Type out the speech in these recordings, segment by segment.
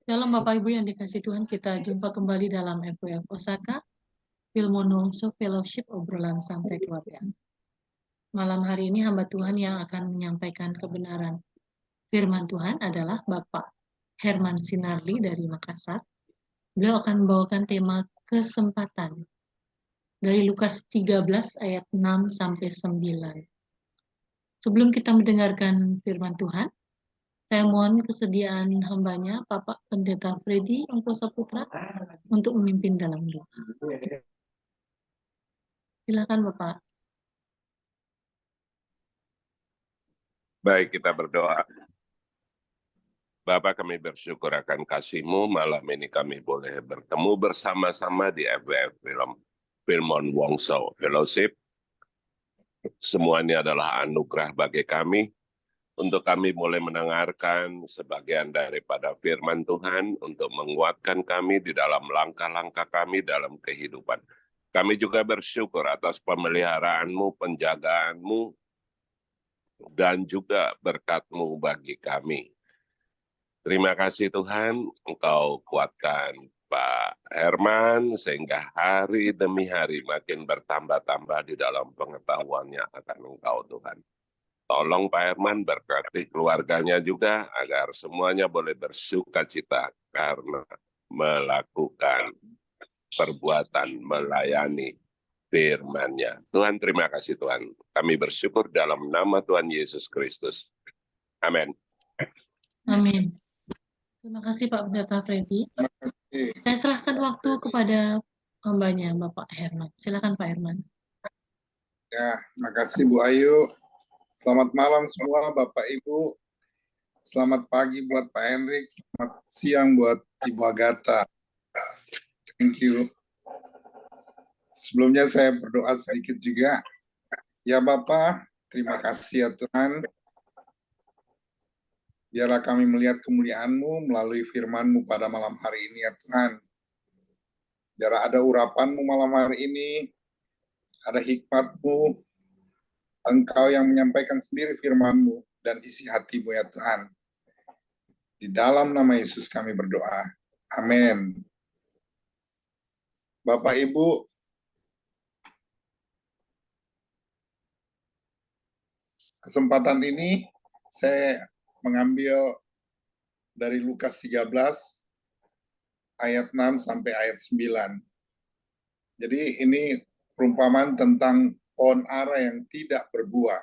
Dalam Bapak Ibu yang dikasih Tuhan, kita jumpa kembali dalam FWF Osaka, Filmonoso Fellowship Obrolan Santai Keluarga. Malam hari ini hamba Tuhan yang akan menyampaikan kebenaran firman Tuhan adalah Bapak Herman Sinarli dari Makassar. Beliau akan membawakan tema kesempatan dari Lukas 13 ayat 6 sampai 9. Sebelum kita mendengarkan firman Tuhan, saya mohon kesediaan hambanya, Bapak Pendeta Freddy Ongko Saputra, untuk memimpin dalam doa. Silakan Bapak. Baik, kita berdoa. Bapak, kami bersyukur akan kasih-Mu. Malam ini kami boleh bertemu bersama-sama di FWF Filmon Wongso Fellowship. Semuanya adalah anugerah bagi kami, untuk kami boleh mendengarkan sebagian daripada firman Tuhan, untuk menguatkan kami di dalam langkah-langkah kami dalam kehidupan. Kami juga bersyukur atas pemeliharaanmu, penjagaanmu, dan juga berkat-Mu bagi kami. Terima kasih Tuhan, Engkau kuatkan Pak Herman, sehingga hari demi hari makin bertambah-tambah di dalam pengetahuannya akan Engkau Tuhan. Tolong Pak Herman berkati keluarganya juga, agar semuanya boleh bersuka cita karena melakukan perbuatan melayani firman-Nya. Tuhan, terima kasih Tuhan. Kami bersyukur dalam nama Tuhan Yesus Kristus. Amin. Amin. Terima kasih Pak Pendeta Freddy. Saya serahkan waktu kepada hambanya Bapak Herman. Silakan Pak Herman. Ya, makasih Bu Ayu. Selamat malam semua Bapak Ibu. Selamat pagi buat Pak Henrik. Selamat siang buat Ibu Agatha. Thank you. Sebelumnya saya berdoa sedikit juga. Ya Bapak, terima kasih ya Tuhan. Biarlah kami melihat kemuliaan-Mu melalui firman-Mu pada malam hari ini ya Tuhan. Biarlah ada urapan-Mu malam hari ini, ada hikmat-Mu, Engkau yang menyampaikan sendiri firman-Mu dan isi hati-Mu ya Tuhan. Di dalam nama Yesus kami berdoa. Amin. Bapak Ibu, kesempatan ini saya mengambil dari Lukas 13 ayat 6 sampai ayat 9. Jadi ini perumpamaan tentang pohon ara yang tidak berbuah.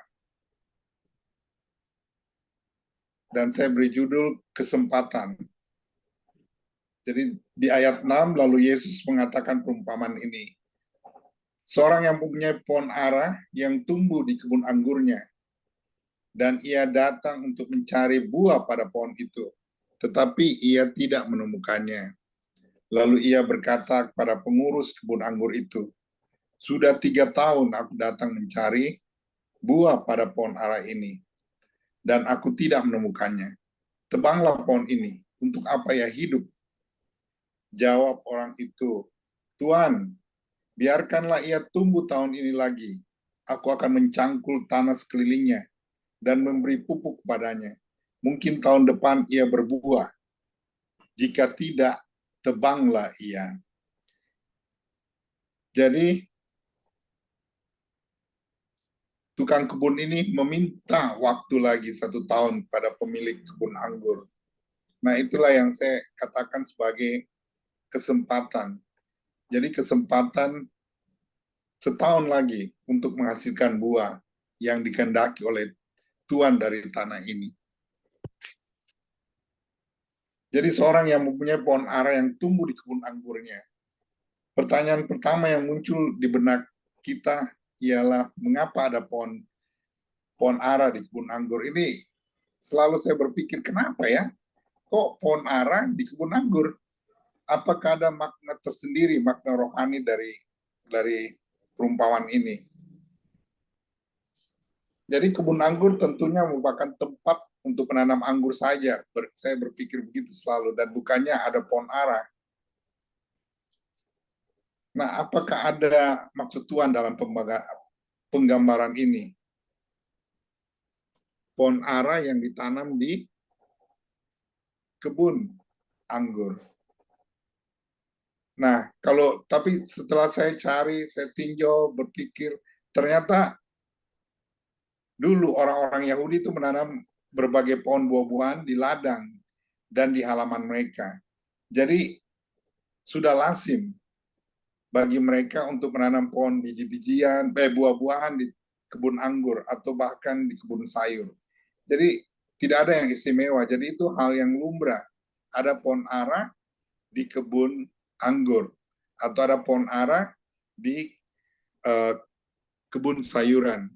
Dan saya beri judul kesempatan. Jadi di ayat 6 lalu Yesus mengatakan perumpamaan ini. Seorang yang mempunyai pohon ara yang tumbuh di kebun anggurnya, dan ia datang untuk mencari buah pada pohon itu, tetapi ia tidak menemukannya. Lalu ia berkata kepada pengurus kebun anggur itu, "Sudah 3 tahun aku datang mencari buah pada pohon ara ini, dan aku tidak menemukannya. Tebanglah pohon ini, untuk apa ia hidup?" Jawab orang itu, "Tuan, biarkanlah ia tumbuh tahun ini lagi. Aku akan mencangkul tanah sekelilingnya dan memberi pupuk padanya. Mungkin tahun depan ia berbuah. Jika tidak, tebanglah ia." Jadi, tukang kebun ini meminta waktu lagi 1 tahun pada pemilik kebun anggur. Nah, itulah yang saya katakan sebagai kesempatan. Jadi kesempatan setahun lagi untuk menghasilkan buah yang dikehendaki oleh Tuhan dari tanah ini. Jadi seorang yang mempunyai pohon ara yang tumbuh di kebun anggurnya. Pertanyaan pertama yang muncul di benak kita ialah mengapa ada pohon ara di kebun anggur ini? Selalu saya berpikir, kenapa ya? Kok pohon ara di kebun anggur? Apakah ada makna tersendiri, makna rohani dari perumpamaan ini? Jadi kebun anggur tentunya merupakan tempat untuk menanam anggur saja. Saya berpikir begitu selalu, dan bukannya ada pohon ara. Nah, apakah ada maksud Tuhan dalam penggambaran ini? Pohon ara yang ditanam di kebun anggur. Nah, tapi setelah saya cari, saya tinjau, berpikir, ternyata dulu orang-orang Yahudi itu menanam berbagai pohon buah-buahan di ladang dan di halaman mereka. Jadi sudah lazim bagi mereka untuk menanam pohon biji-bijian, buah-buahan di kebun anggur atau bahkan di kebun sayur. Jadi tidak ada yang istimewa. Jadi itu hal yang lumrah. Ada pohon ara di kebun anggur atau ada pohon ara di kebun sayuran.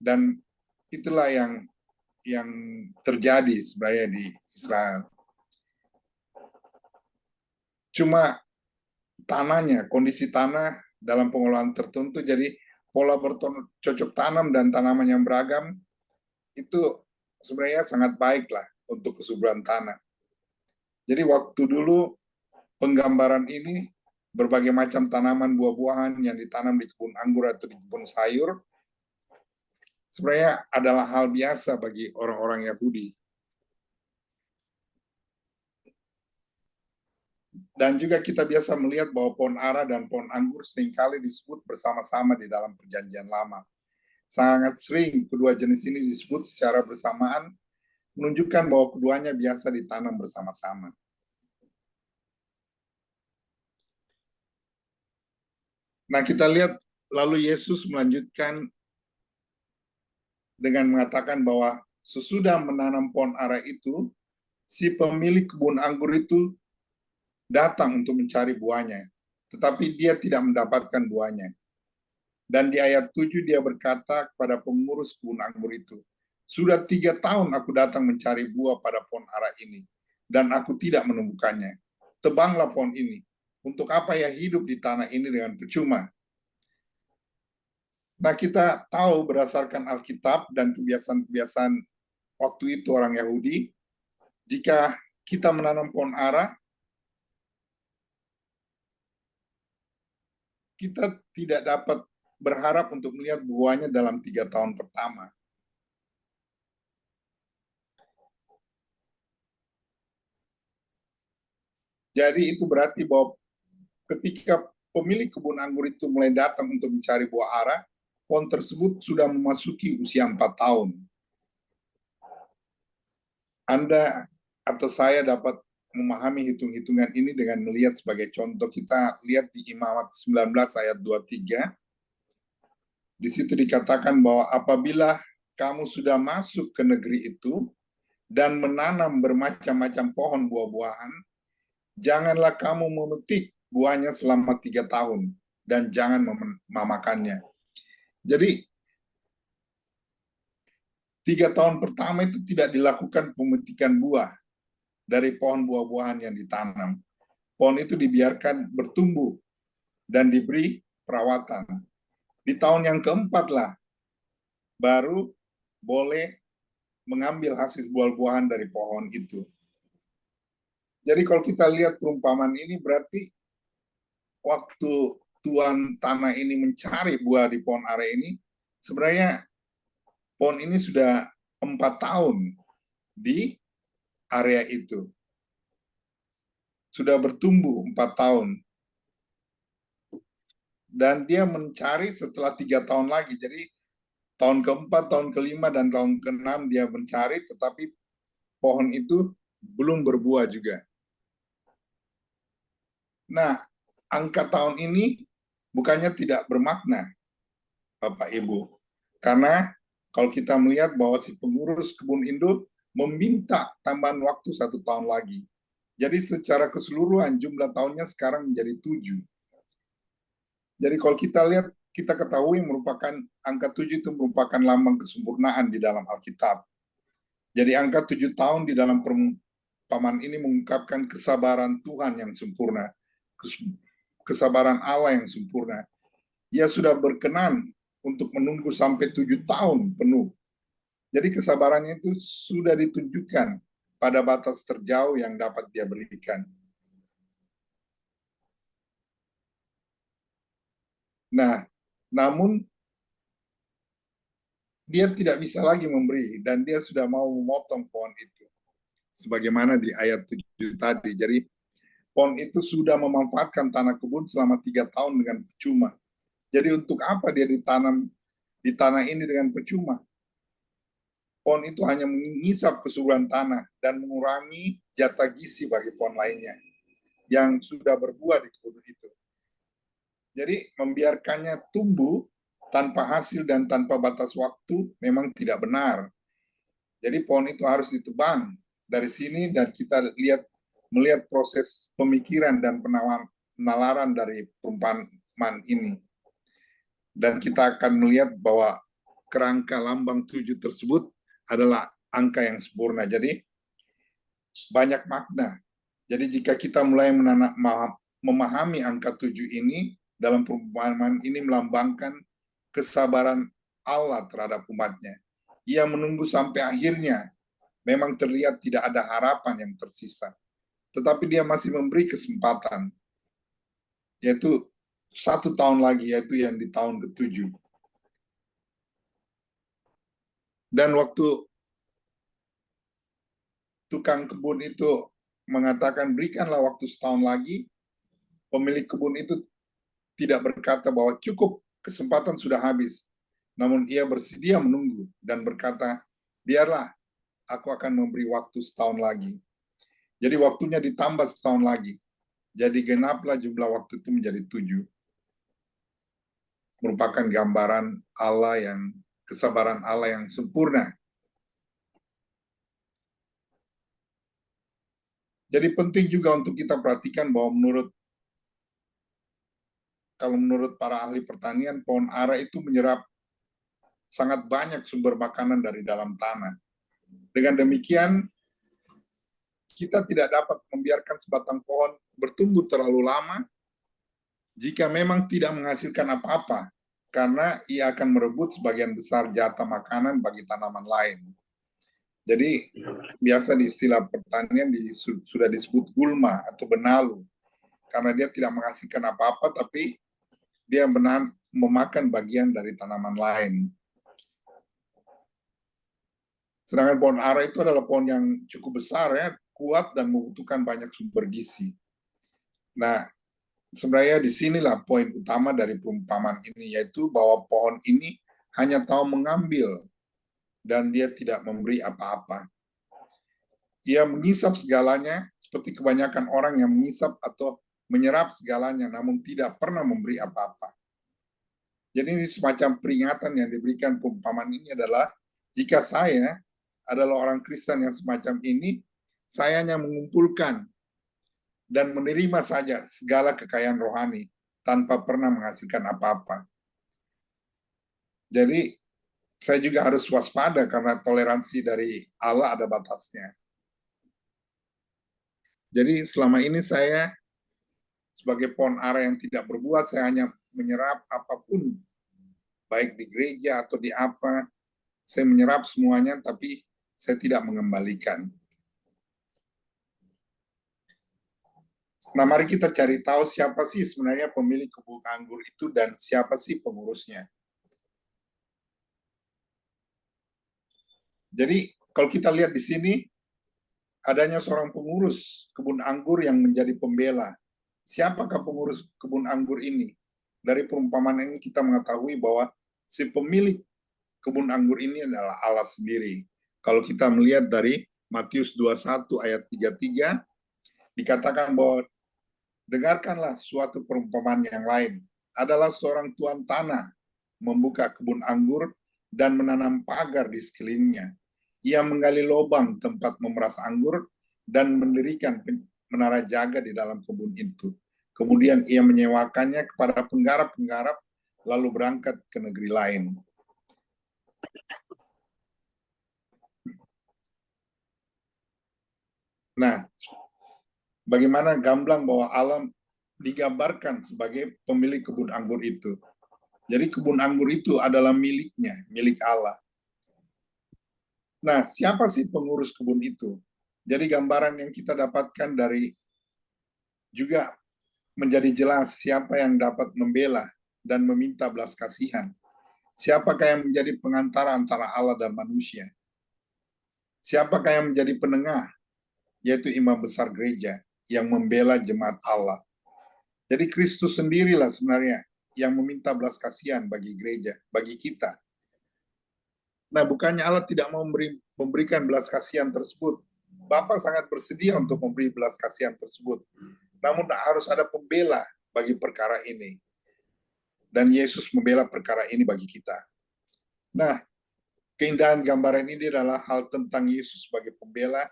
Dan itulah yang terjadi sebenarnya di Israel. Cuma tanahnya, kondisi tanah dalam pengolahan tertentu, jadi pola bercocok tanam dan tanaman yang beragam itu sebenarnya sangat baik lah untuk kesuburan tanah. Jadi waktu dulu penggambaran ini berbagai macam tanaman buah-buahan yang ditanam di kebun anggur atau di kebun sayur sebenarnya adalah hal biasa bagi orang-orang Yahudi. Dan juga kita biasa melihat bahwa pohon ara dan pohon anggur seringkali disebut bersama-sama di dalam perjanjian lama. Sangat sering kedua jenis ini disebut secara bersamaan, menunjukkan bahwa keduanya biasa ditanam bersama-sama. Nah, kita lihat lalu Yesus melanjutkan dengan mengatakan bahwa sesudah menanam pohon ara itu, si pemilik kebun anggur itu datang untuk mencari buahnya, tetapi dia tidak mendapatkan buahnya. Dan di ayat 7 dia berkata kepada pengurus kebun anggur itu, sudah 3 tahun aku datang mencari buah pada pohon ara ini, dan aku tidak menemukannya. Tebanglah pohon ini. Untuk apa ya hidup di tanah ini dengan percuma? Nah, kita tahu berdasarkan Alkitab dan kebiasaan-kebiasaan waktu itu orang Yahudi, jika kita menanam pohon ara, kita tidak dapat berharap untuk melihat buahnya dalam 3 tahun pertama. Jadi itu berarti bahwa ketika pemilik kebun anggur itu mulai datang untuk mencari buah ara, pohon tersebut sudah memasuki usia 4 tahun. Anda atau saya dapat memahami hitung-hitungan ini dengan melihat sebagai contoh. Kita lihat di Imamat 19 ayat 23. Di situ dikatakan bahwa apabila kamu sudah masuk ke negeri itu dan menanam bermacam-macam pohon buah-buahan, janganlah kamu memetik buahnya selama 3 tahun dan jangan memakannya. Jadi 3 tahun pertama itu tidak dilakukan pemetikan buah dari pohon buah-buahan yang ditanam. Pohon itu dibiarkan bertumbuh dan diberi perawatan. Di tahun yang keempat lah baru boleh mengambil hasil buah-buahan dari pohon itu. Jadi kalau kita lihat perumpamaan ini berarti waktu tuan tanah ini mencari buah di pohon ara ini, sebenarnya pohon ini sudah 4 tahun di area itu. Sudah bertumbuh 4 tahun. Dan dia mencari setelah 3 tahun lagi. Jadi tahun keempat, tahun kelima, dan tahun keenam dia mencari, tetapi pohon itu belum berbuah juga. Nah, angka tahun ini bukannya tidak bermakna, Bapak Ibu. Karena kalau kita melihat bahwa si pengurus kebun induk meminta tambahan waktu 1 tahun lagi. Jadi secara keseluruhan jumlah tahunnya sekarang menjadi 7. Jadi kalau kita lihat, kita ketahui merupakan angka 7 itu merupakan lambang kesempurnaan di dalam Alkitab. Jadi angka 7 tahun di dalam perumpamaan ini mengungkapkan kesabaran Tuhan yang sempurna, kesabaran Allah yang sempurna. Ia sudah berkenan untuk menunggu sampai 7 tahun penuh. Jadi kesabarannya itu sudah ditunjukkan pada batas terjauh yang dapat dia berikan. Nah, namun dia tidak bisa lagi memberi dan dia sudah mau memotong pohon itu. sebagaimana di ayat 7 tadi. Jadi pohon itu sudah memanfaatkan tanah kebun selama 3 tahun dengan percuma. Jadi untuk apa dia ditanam di tanah ini dengan percuma? Pohon itu hanya mengisap kesuburan tanah dan mengurangi jatah gizi bagi pohon lainnya yang sudah berbuah di kebun itu. Jadi membiarkannya tumbuh tanpa hasil dan tanpa batas waktu memang tidak benar. Jadi pohon itu harus ditebang dari sini, dan kita melihat proses pemikiran dan penalaran dari perumpamaan ini. Dan kita akan melihat bahwa kerangka lambang 7 tersebut adalah angka yang sempurna. Jadi banyak makna. Jadi jika kita mulai memahami angka 7 ini, dalam perumpamaan ini melambangkan kesabaran Allah terhadap umatnya. Ia menunggu sampai akhirnya. Memang terlihat tidak ada harapan yang tersisa. Tetapi dia masih memberi kesempatan. Yaitu 1 tahun lagi, yaitu yang di tahun ke-7. Dan waktu tukang kebun itu mengatakan berikanlah waktu setahun lagi, pemilik kebun itu tidak berkata bahwa cukup, kesempatan sudah habis. Namun ia bersedia menunggu dan berkata, biarlah, aku akan memberi waktu setahun lagi. Jadi waktunya ditambah setahun lagi. Jadi genaplah jumlah waktu itu menjadi 7. Merupakan gambaran kesabaran Allah yang sempurna. Jadi penting juga untuk kita perhatikan bahwa kalau menurut para ahli pertanian, pohon ara itu menyerap sangat banyak sumber makanan dari dalam tanah. Dengan demikian, kita tidak dapat membiarkan sebatang pohon bertumbuh terlalu lama jika memang tidak menghasilkan apa-apa, karena ia akan merebut sebagian besar jatah makanan bagi tanaman lain. Jadi biasa di istilah pertanian sudah disebut gulma atau benalu, karena dia tidak menghasilkan apa-apa, tapi dia memakan bagian dari tanaman lain. Sedangkan pohon ara itu adalah pohon yang cukup besar, ya, kuat dan membutuhkan banyak sumber gizi. Nah, sebenarnya disinilah poin utama dari perumpamaan ini, yaitu bahwa pohon ini hanya tahu mengambil dan dia tidak memberi apa-apa. Ia mengisap segalanya seperti kebanyakan orang yang mengisap atau menyerap segalanya namun tidak pernah memberi apa-apa. Jadi ini semacam peringatan yang diberikan perumpamaan ini adalah, jika saya adalah orang Kristen yang semacam ini, saya hanya mengumpulkan dan menerima saja segala kekayaan rohani tanpa pernah menghasilkan apa-apa. Jadi saya juga harus waspada karena toleransi dari Allah ada batasnya. Jadi selama ini saya sebagai pohon ara yang tidak berbuat, saya hanya menyerap apapun, baik di gereja atau di apa, saya menyerap semuanya, tapi saya tidak mengembalikan. Nah, mari kita cari tahu siapa sih sebenarnya pemilik kebun anggur itu dan siapa sih pengurusnya. Jadi, kalau kita lihat di sini, adanya seorang pengurus kebun anggur yang menjadi pembela. Siapakah pengurus kebun anggur ini? Dari perumpamaan ini kita mengetahui bahwa si pemilik kebun anggur ini adalah Allah sendiri. Kalau kita melihat dari Matius 21 ayat 33, dikatakan bahwa dengarkanlah suatu perumpamaan yang lain. Adalah seorang tuan tanah membuka kebun anggur dan menanam pagar di sekelilingnya. Ia menggali lubang tempat memeras anggur dan mendirikan menara jaga di dalam kebun itu. Kemudian ia menyewakannya kepada penggarap-penggarap lalu berangkat ke negeri lain. Nah, bagaimana gamblang bahwa Allah digambarkan sebagai pemilik kebun anggur itu. Jadi kebun anggur itu adalah miliknya, milik Allah. Nah, siapa sih pengurus kebun itu? Jadi gambaran yang kita dapatkan dari juga menjadi jelas siapa yang dapat membela dan meminta belas kasihan. Siapakah yang menjadi pengantara antara Allah dan manusia? Siapakah yang menjadi penengah yaitu imam besar gereja yang membela jemaat Allah. Jadi Kristus sendirilah sebenarnya yang meminta belas kasihan bagi gereja, bagi kita. Nah, bukannya Allah tidak mau memberikan belas kasihan tersebut. Bapa sangat bersedia untuk memberi belas kasihan tersebut. Namun harus ada pembela bagi perkara ini. Dan Yesus membela perkara ini bagi kita. Nah, keindahan gambaran ini adalah hal tentang Yesus sebagai pembela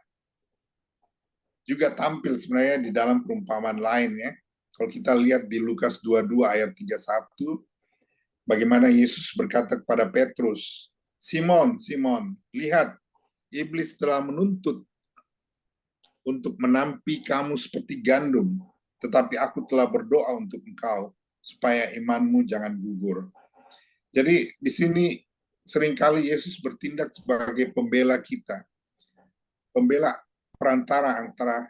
juga tampil sebenarnya di dalam perumpamaan lain ya. Kalau kita lihat di Lukas 22 ayat 31, bagaimana Yesus berkata kepada Petrus, Simon, Simon, lihat, iblis telah menuntut untuk menampi kamu seperti gandum, tetapi aku telah berdoa untuk engkau, supaya imanmu jangan gugur. Jadi di sini seringkali Yesus bertindak sebagai pembela kita, pembela perantara antara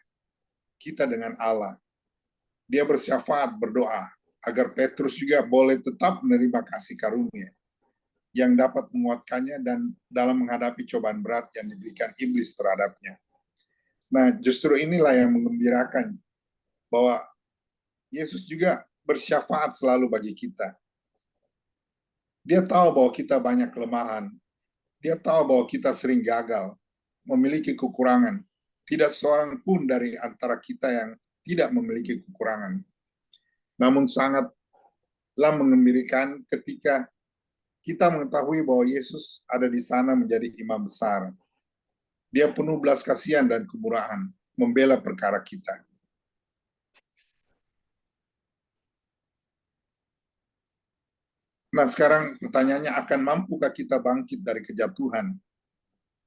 kita dengan Allah. Dia bersyafaat, berdoa, agar Petrus juga boleh tetap menerima kasih karunia yang dapat menguatkannya dan dalam menghadapi cobaan berat yang diberikan iblis terhadapnya. Nah, justru inilah yang menggembirakan bahwa Yesus juga bersyafaat selalu bagi kita. Dia tahu bahwa kita banyak kelemahan. Dia tahu bahwa kita sering gagal, memiliki kekurangan. Tidak seorang pun dari antara kita yang tidak memiliki kekurangan. Namun sangatlah mengembirakan ketika kita mengetahui bahwa Yesus ada di sana menjadi imam besar. Dia penuh belas kasihan dan kemurahan, membela perkara kita. Nah, sekarang pertanyaannya, akan mampukah kita bangkit dari kejatuhan?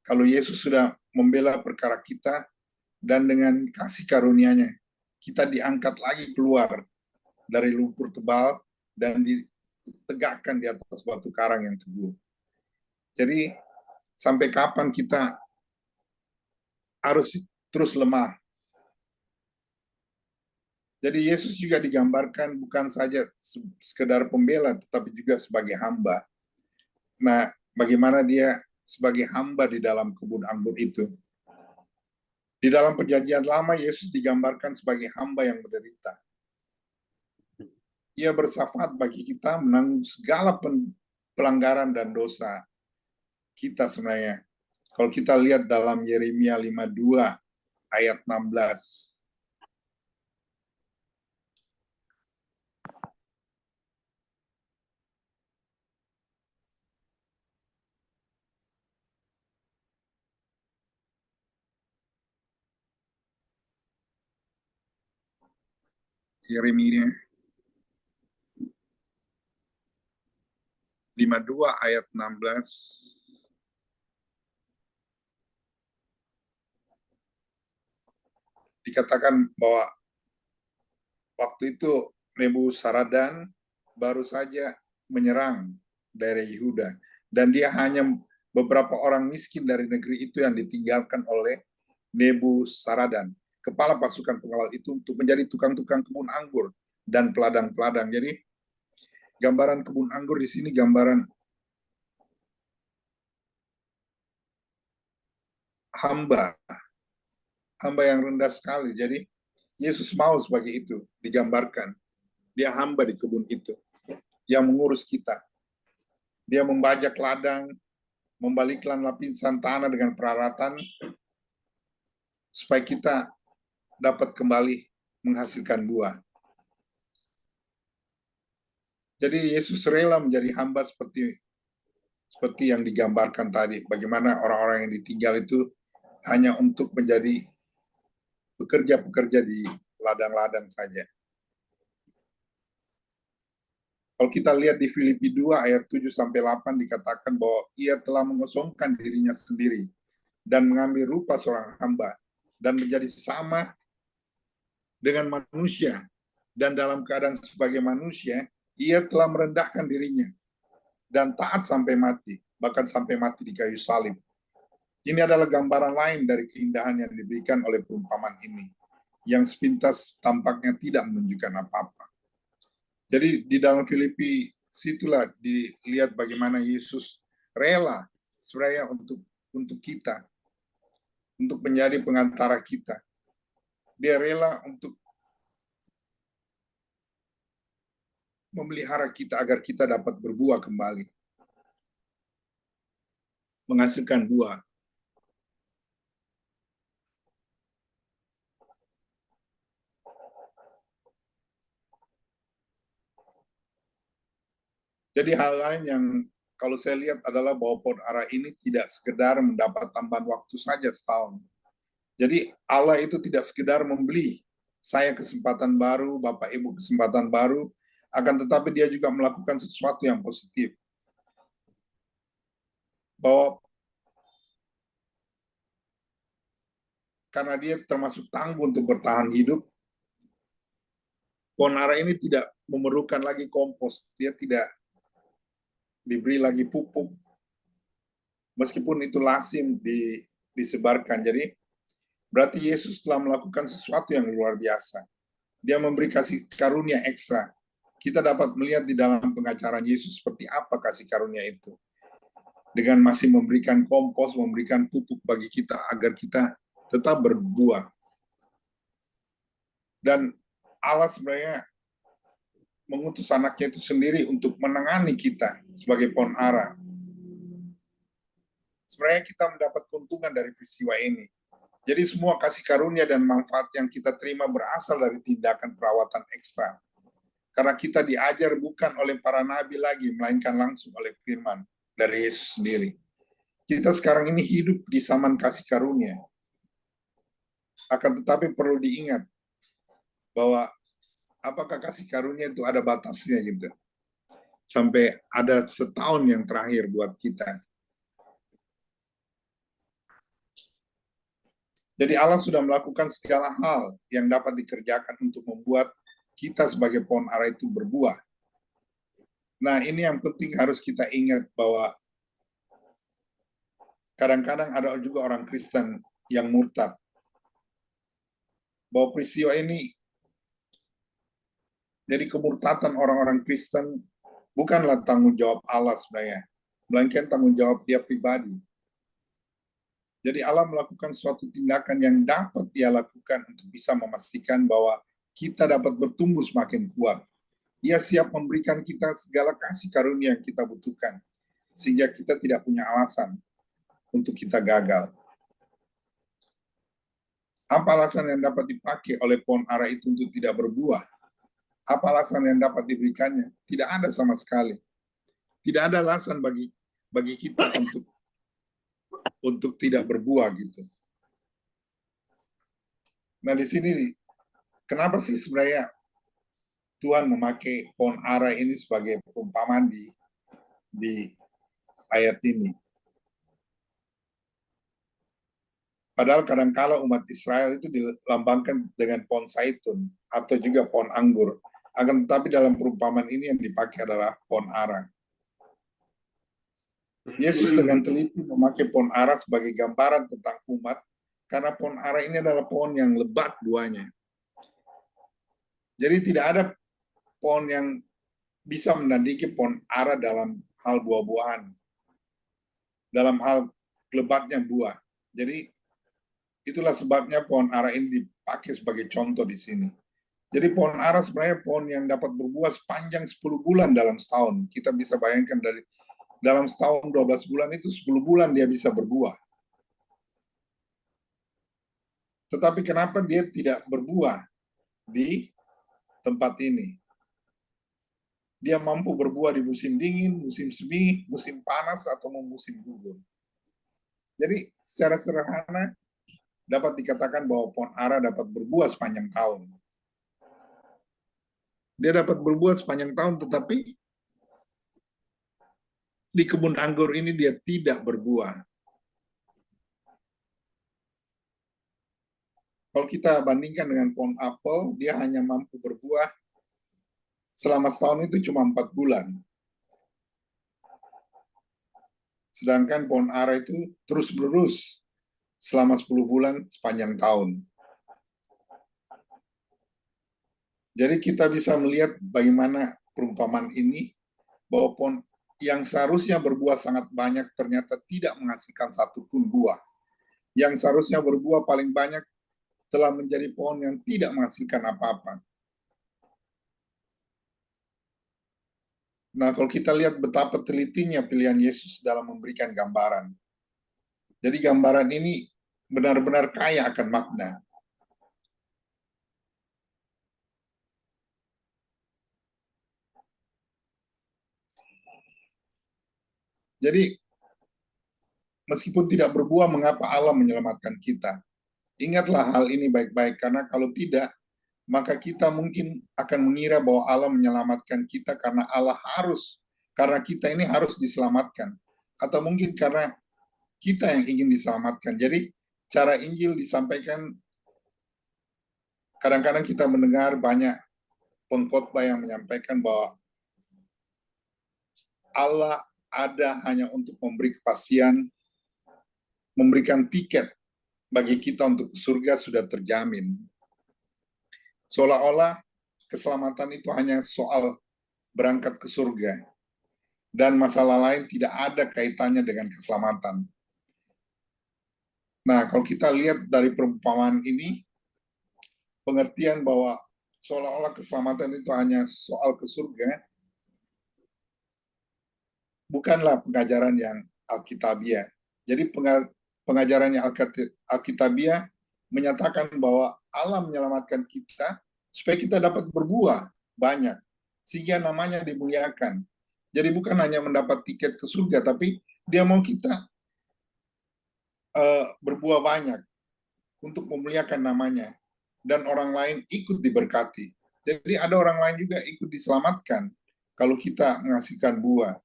Kalau Yesus sudah membela perkara kita dan dengan kasih karunia-Nya, kita diangkat lagi keluar dari lumpur tebal dan ditegakkan di atas batu karang yang teguh. Jadi, sampai kapan kita harus terus lemah? Jadi Yesus juga digambarkan bukan saja sekedar pembela, tetapi juga sebagai hamba. Nah, bagaimana dia sebagai hamba di dalam kebun anggur itu? Di dalam perjanjian lama, Yesus digambarkan sebagai hamba yang menderita. Ia bersyafaat bagi kita menanggung segala pelanggaran dan dosa kita sebenarnya. Kalau kita lihat dalam Yeremia 52 ayat 16. Yeremia 52 ayat 16. Dikatakan bahwa waktu itu Nebuzaradan baru saja menyerang daerah Yehuda, dan dia hanya beberapa orang miskin dari negeri itu yang ditinggalkan oleh Nebuzaradan, kepala pasukan pengawal itu, untuk menjadi tukang-tukang kebun anggur dan peladang-peladang. Jadi gambaran kebun anggur di sini gambaran hamba yang rendah sekali. Jadi Yesus mau sebagai itu digambarkan. Dia hamba di kebun itu yang mengurus kita. Dia membajak ladang, membalikkan lapisan tanah dengan peralatan supaya kita dapat kembali menghasilkan buah. Jadi Yesus rela menjadi hamba seperti yang digambarkan tadi. Bagaimana orang-orang yang ditinggal itu hanya untuk menjadi pekerja-pekerja di ladang-ladang saja. Kalau kita lihat di Filipi 2 ayat 7-8 dikatakan bahwa ia telah mengosongkan dirinya sendiri dan mengambil rupa seorang hamba dan menjadi sama dengan manusia, dan dalam keadaan sebagai manusia ia telah merendahkan dirinya dan taat sampai mati, bahkan sampai mati di kayu salib. Ini adalah gambaran lain dari keindahan yang diberikan oleh perumpamaan ini, yang sepintas tampaknya tidak menunjukkan apa-apa. Jadi di dalam Filipi situlah dilihat bagaimana Yesus rela sebenarnya untuk kita. untuk menjadi pengantara kita. Dia rela untuk memelihara kita agar kita dapat berbuah kembali, menghasilkan buah. Jadi hal lain yang kalau saya lihat adalah bahwa pohon ara ini tidak sekedar mendapat tambahan waktu saja setahun. Jadi Allah itu tidak sekedar membeli saya kesempatan baru, Bapak Ibu kesempatan baru, akan tetapi dia juga melakukan sesuatu yang positif. Bahwa karena dia termasuk tangguh untuk bertahan hidup, pohon ara ini tidak memerlukan lagi kompos, dia tidak diberi lagi pupuk, meskipun itu lazim disebarkan. Jadi berarti Yesus telah melakukan sesuatu yang luar biasa. Dia memberi kasih karunia ekstra. Kita dapat melihat di dalam pengajaran Yesus seperti apa kasih karunia itu. Dengan masih memberikan kompos, memberikan pupuk bagi kita agar kita tetap berbuah. Dan Allah sebenarnya mengutus anaknya itu sendiri untuk menangani kita sebagai pohon ara. Sebenarnya kita mendapat keuntungan dari peristiwa ini. Jadi semua kasih karunia dan manfaat yang kita terima berasal dari tindakan perawatan ekstra. Karena kita diajar bukan oleh para nabi lagi, melainkan langsung oleh firman dari Yesus sendiri. Kita sekarang ini hidup di zaman kasih karunia. Akan tetapi perlu diingat bahwa apakah kasih karunia itu ada batasnya gitu. Sampai ada setahun yang terakhir buat kita. Jadi Allah sudah melakukan segala hal yang dapat dikerjakan untuk membuat kita sebagai pohon ara itu berbuah. Nah, ini yang penting harus kita ingat bahwa kadang-kadang ada juga orang Kristen yang murtad. Bahwa peristiwa ini, jadi kemurtadan orang-orang Kristen bukanlah tanggung jawab Allah sebenarnya, melainkan tanggung jawab dia pribadi. Jadi Allah melakukan suatu tindakan yang dapat dia lakukan untuk bisa memastikan bahwa kita dapat bertumbuh semakin kuat. Dia siap memberikan kita segala kasih karunia yang kita butuhkan, sehingga kita tidak punya alasan untuk kita gagal. Apa alasan yang dapat dipakai oleh pohon ara itu untuk tidak berbuah? Apa alasan yang dapat diberikannya? Tidak ada sama sekali. Tidak ada alasan bagi kita untuk tidak berbuah gitu. Nah di sini kenapa sih sebenarnya Tuhan memakai pohon ara ini sebagai perumpamaan di ayat ini? Padahal kadang-kala umat Israel itu dilambangkan dengan pohon zaitun atau juga pohon anggur. Akan tetapi dalam perumpamaan ini yang dipakai adalah pohon ara. Yesus dengan teliti memakai pohon ara sebagai gambaran tentang umat, karena pohon ara ini adalah pohon yang lebat buahnya. Jadi tidak ada pohon yang bisa menandingi pohon ara dalam hal buah-buahan, dalam hal lebatnya buah. Jadi itulah sebabnya pohon ara ini dipakai sebagai contoh di sini. Jadi pohon ara sebenarnya pohon yang dapat berbuah sepanjang 10 bulan dalam setahun. Kita bisa bayangkan dari dalam setahun 12 bulan itu 10 bulan dia bisa berbuah. Tetapi kenapa dia tidak berbuah di tempat ini? Dia mampu berbuah di musim dingin, musim semi, musim panas, atau musim gugur. Jadi secara sederhana dapat dikatakan bahwa pohon ara dapat berbuah sepanjang tahun. Dia dapat berbuah sepanjang tahun, tetapi di kebun anggur ini dia tidak berbuah. Kalau kita bandingkan dengan pohon apel, dia hanya mampu berbuah selama setahun itu cuma 4 bulan. Sedangkan pohon ara itu terus-menerus selama 10 bulan sepanjang tahun. Jadi kita bisa melihat bagaimana perumpamaan ini, bahwa pohon yang seharusnya berbuah sangat banyak ternyata tidak menghasilkan satu pun buah. yang seharusnya berbuah paling banyak telah menjadi pohon yang tidak menghasilkan apa-apa. Nah, kalau kita lihat betapa telitinya pilihan Yesus dalam memberikan gambaran. Jadi gambaran ini benar-benar kaya akan makna. Jadi, meskipun tidak berbuah, mengapa Allah menyelamatkan kita? Ingatlah hal ini baik-baik, karena kalau tidak, maka kita mungkin akan mengira bahwa Allah menyelamatkan kita karena kita ini harus diselamatkan. Atau mungkin karena kita yang ingin diselamatkan. Jadi, cara Injil disampaikan, kadang-kadang kita mendengar banyak pengkhotbah yang menyampaikan bahwa Allah ada hanya untuk memberi kepastian, memberikan tiket bagi kita untuk ke surga sudah terjamin. Seolah-olah keselamatan itu hanya soal berangkat ke surga. Dan masalah lain tidak ada kaitannya dengan keselamatan. Nah, kalau kita lihat dari perumpamaan ini, pengertian bahwa seolah-olah keselamatan itu hanya soal ke surga, bukanlah pengajaran yang Alkitabiah. Jadi pengajaran yang Alkitabiah menyatakan bahwa Allah menyelamatkan kita supaya kita dapat berbuah banyak, sehingga namanya dimuliakan. Jadi bukan hanya mendapat tiket ke surga, tapi dia mau kita berbuah banyak untuk memuliakan namanya. Dan orang lain ikut diberkati. Jadi ada orang lain juga ikut diselamatkan kalau kita menghasilkan buah.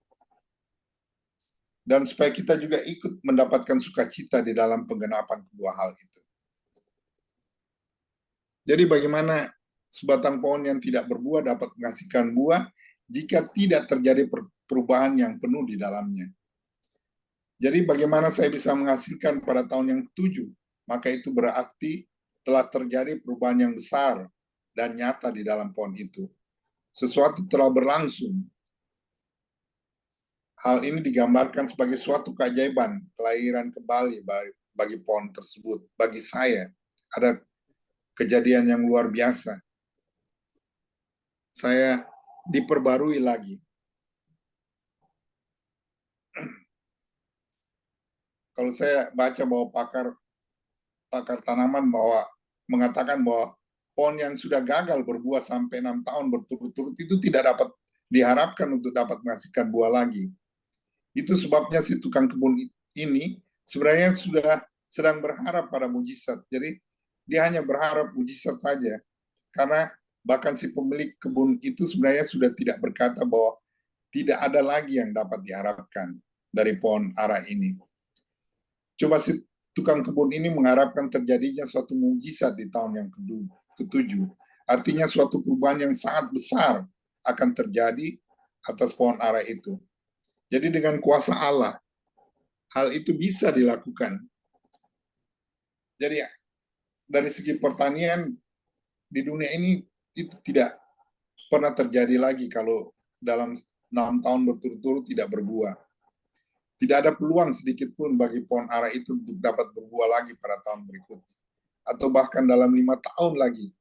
Dan supaya kita juga ikut mendapatkan sukacita di dalam penggenapan kedua hal itu. Jadi bagaimana sebatang pohon yang tidak berbuah dapat menghasilkan buah jika tidak terjadi perubahan yang penuh di dalamnya. Jadi bagaimana saya bisa menghasilkan pada tahun yang ke-7? Maka itu berarti telah terjadi perubahan yang besar dan nyata di dalam pohon itu. Sesuatu telah berlangsung. Hal ini digambarkan sebagai suatu keajaiban, kelahiran kembali bagi pohon tersebut. Bagi saya, ada kejadian yang luar biasa. Saya diperbarui lagi. Kalau saya baca bahwa pakar tanaman mengatakan bahwa pohon yang sudah gagal berbuah sampai 6 tahun berturut-turut itu tidak dapat diharapkan untuk dapat menghasilkan buah lagi. Itu sebabnya si tukang kebun ini sebenarnya sudah sedang berharap pada mujizat. Jadi dia hanya berharap mujizat saja. Karena bahkan si pemilik kebun itu sebenarnya sudah tidak berkata bahwa tidak ada lagi yang dapat diharapkan dari pohon ara ini. Coba si tukang kebun ini mengharapkan terjadinya suatu mujizat di tahun yang ke-7. Artinya suatu perubahan yang sangat besar akan terjadi atas pohon ara itu. Jadi dengan kuasa Allah, hal itu bisa dilakukan. Jadi dari segi pertanian di dunia ini itu tidak pernah terjadi lagi kalau dalam 6 tahun berturut-turut tidak berbuah. Tidak ada peluang sedikit pun bagi pohon ara itu untuk dapat berbuah lagi pada tahun berikutnya. Atau bahkan dalam 5 tahun lagi.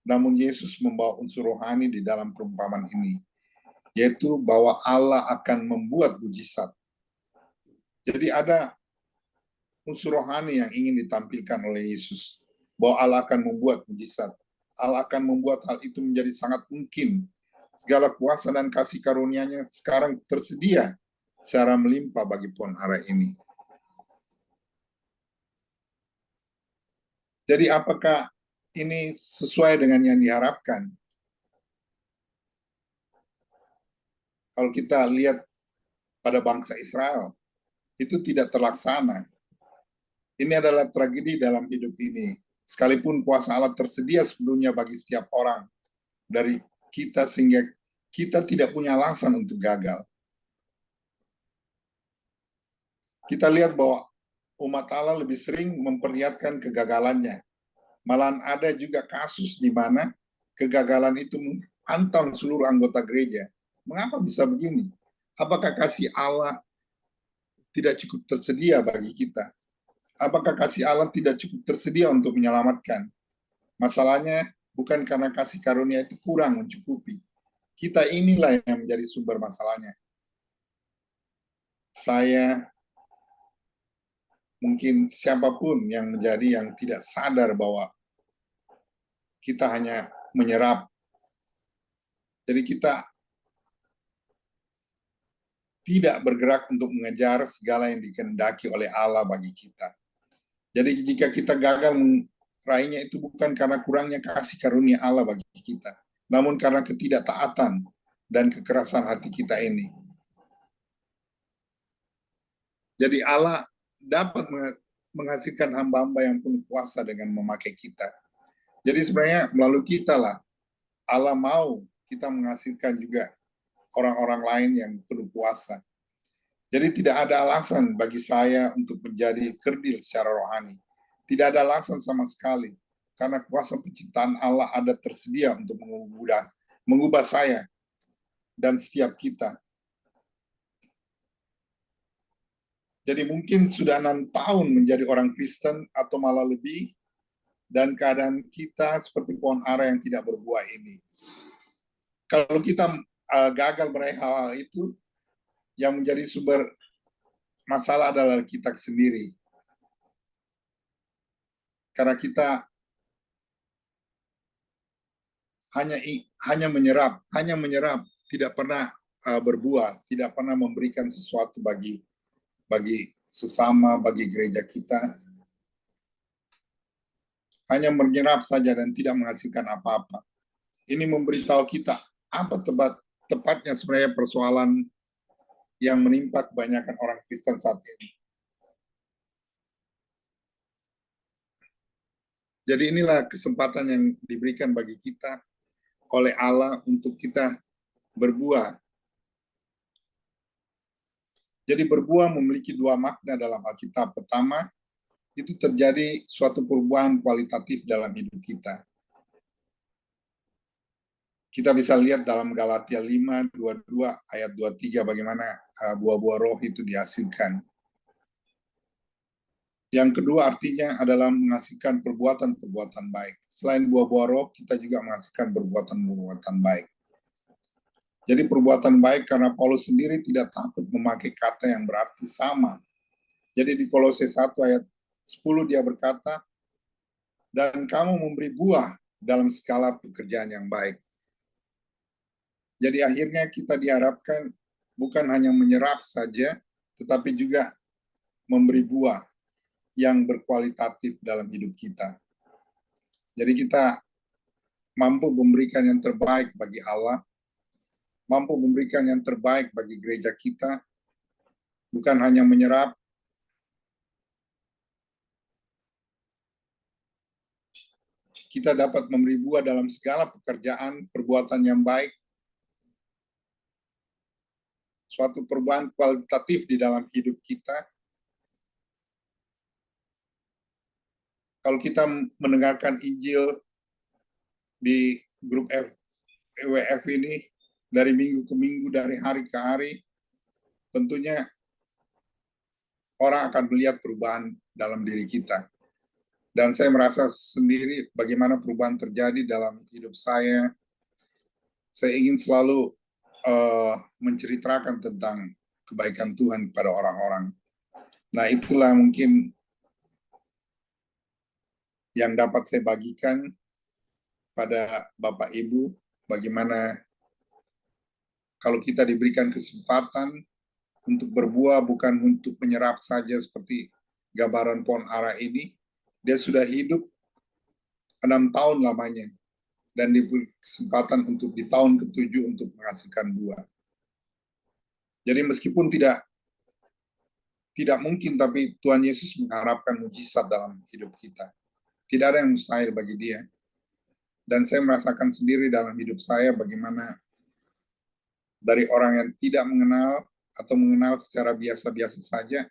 Namun Yesus membawa unsur rohani di dalam perumpamaan ini. Yaitu bahwa Allah akan membuat mujizat. Jadi ada unsur rohani yang ingin ditampilkan oleh Yesus. Bahwa Allah akan membuat mujizat. Allah akan membuat hal itu menjadi sangat mungkin. Segala kuasa dan kasih karunia-Nya sekarang tersedia secara melimpah bagi pohon ara ini. Jadi apakah ini sesuai dengan yang diharapkan? Kalau kita lihat pada bangsa Israel, itu tidak terlaksana. Ini adalah tragedi dalam hidup ini. Sekalipun kuasa Allah tersedia sebelumnya bagi setiap orang dari kita sehingga kita tidak punya alasan untuk gagal. Kita lihat bahwa umat Allah lebih sering memperlihatkan kegagalannya. Malahan ada juga kasus di mana kegagalan itu menghantam seluruh anggota gereja. Mengapa bisa begini? Apakah kasih Allah tidak cukup tersedia bagi kita? Apakah kasih Allah tidak cukup tersedia untuk menyelamatkan? Masalahnya bukan karena kasih karunia itu kurang mencukupi. Kita inilah yang menjadi sumber masalahnya. Saya, mungkin siapapun yang menjadi yang tidak sadar bahwa kita hanya menyerap. Jadi kita tidak bergerak untuk mengejar segala yang dikehendaki oleh Allah bagi kita. Jadi jika kita gagal meraihnya itu bukan karena kurangnya kasih karunia Allah bagi kita, namun karena ketidaktaatan dan kekerasan hati kita ini. Jadi Allah dapat menghasilkan hamba-hamba yang penuh kuasa dengan memakai kita. Jadi sebenarnya melalui kita lah, Allah mau kita menghasilkan juga orang-orang lain yang penuh kuasa. Jadi tidak ada alasan bagi saya untuk menjadi kerdil secara rohani. Tidak ada alasan sama sekali. Karena kuasa penciptaan Allah ada tersedia untuk mengubah saya dan setiap kita. Jadi mungkin sudah 6 tahun menjadi orang Kristen atau malah lebih, dan keadaan kita seperti pohon ara yang tidak berbuah ini. Kalau kita gagal meraih hal-hal itu, yang menjadi sumber masalah adalah kita sendiri. Karena kita hanya menyerap, tidak pernah berbuah, tidak pernah memberikan sesuatu bagi sesama, bagi gereja kita. Hanya menyerap saja dan tidak menghasilkan apa-apa. Ini memberitahu kita apa tepatnya sebenarnya persoalan yang menimpa kebanyakan orang Kristen saat ini. Jadi inilah kesempatan yang diberikan bagi kita oleh Allah untuk kita berbuah. Jadi berbuah memiliki dua makna dalam Alkitab. Pertama, itu terjadi suatu perubahan kualitatif dalam hidup kita. Kita bisa lihat dalam Galatia 5, 22, ayat 23, bagaimana buah-buah roh itu dihasilkan. Yang kedua artinya adalah menghasilkan perbuatan-perbuatan baik. Selain buah-buah roh, kita juga menghasilkan perbuatan-perbuatan baik. Jadi perbuatan baik karena Paulus sendiri tidak takut memakai kata yang berarti sama. Jadi di Kolose 1 ayat 10 dia berkata, dan kamu memberi buah dalam segala pekerjaan yang baik. Jadi akhirnya kita diharapkan bukan hanya menyerap saja, tetapi juga memberi buah yang berkualitatif dalam hidup kita. Jadi kita mampu memberikan yang terbaik bagi Allah, mampu memberikan yang terbaik bagi gereja kita, bukan hanya menyerap, kita dapat memberi buah dalam segala pekerjaan, perbuatan yang baik, suatu perubahan kualitatif di dalam hidup kita. Kalau kita mendengarkan Injil di grup WF ini, dari minggu ke minggu, dari hari ke hari, tentunya orang akan melihat perubahan dalam diri kita. Dan saya merasa sendiri bagaimana perubahan terjadi dalam hidup saya. Saya ingin selalu menceritakan tentang kebaikan Tuhan kepada orang-orang. Nah, itulah mungkin yang dapat saya bagikan pada Bapak Ibu, bagaimana kalau kita diberikan kesempatan untuk berbuah, bukan untuk menyerap saja seperti gambaran pohon ara ini. Dia sudah hidup 6 tahun lamanya, dan diberi kesempatan untuk di tahun ke-7 untuk menghasilkan buah. Jadi meskipun tidak mungkin, tapi Tuhan Yesus mengharapkan mujizat dalam hidup kita. Tidak ada yang mustahil bagi dia. Dan saya merasakan sendiri dalam hidup saya bagaimana dari orang yang tidak mengenal atau mengenal secara biasa-biasa saja,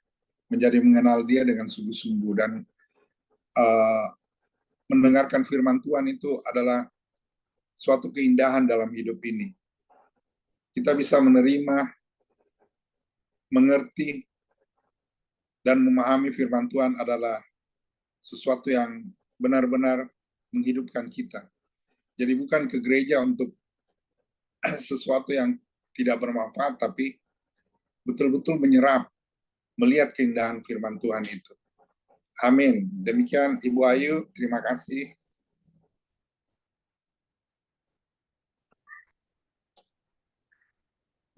menjadi mengenal dia dengan sungguh-sungguh. Dan mendengarkan firman Tuhan itu adalah suatu keindahan dalam hidup ini. Kita bisa menerima, mengerti, dan memahami firman Tuhan adalah sesuatu yang benar-benar menghidupkan kita. Jadi bukan ke gereja untuk sesuatu yang tidak bermanfaat, tapi betul-betul menyerap, melihat keindahan firman Tuhan itu. Amin. Demikian Ibu Ayu, terima kasih.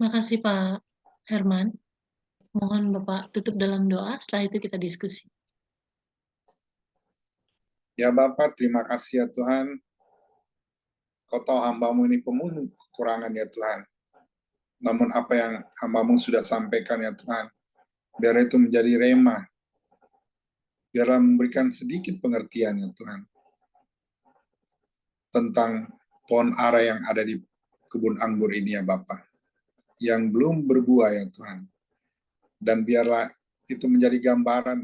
Makasih Pak Herman. Mohon Bapak tutup dalam doa, setelah itu kita diskusi. Ya Bapak, terima kasih ya Tuhan. Kau tahu hamba-Mu ini penuh kekurangan ya Tuhan. Namun apa yang hamba-Mu sudah sampaikan ya Tuhan, biar itu menjadi rema. Biarlah memberikan sedikit pengertian ya Tuhan. Tentang pohon ara yang ada di kebun anggur ini ya Bapak. Yang belum berbuah ya Tuhan. Dan biarlah itu menjadi gambaran